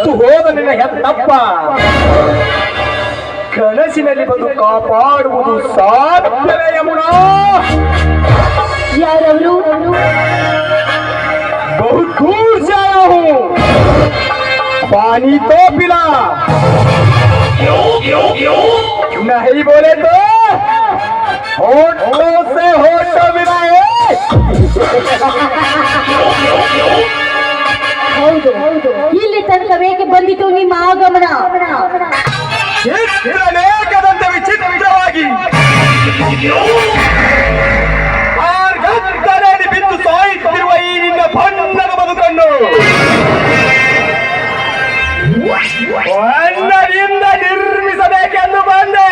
ಸತ್ತು ಹೋದ ನಿನ್ನ ಹೆತ್ತಪ್ಪ ಕನಸಿನಲ್ಲಿ ಬಂದು ಕಾಪಾಡುವುದು ಸಾಧ್ಯವೇ ಯಮುನಾ? ಯಾರವರು? बहुत दूर से आया हूँ, पानी तो पिला, नहीं बोले तो होठों से होठ मिलाए। ಹೌದು, ಇಲ್ಲಿ ತನಕ ಬೇಕೆ ಬಂದಿತು ನಿಮ್ಮ ಆಗಮನ. ಚಿತ್ರಲೇಖದಂತೆ ವಿಚಿತ್ರವಾಗಿ ಆರ್ಗತ್ತಲೆಯಲ್ಲಿ ಬಿದ್ದು ಸಾಯುತ್ತಿರುವ ಈ ನಿನ್ನ ಬಣ್ಣದ ಬದುಕನ್ನು ಬಣ್ಣದಿಂದ ನಿರ್ಮಿಸಬೇಕೆಂದು ಬಂದೆ.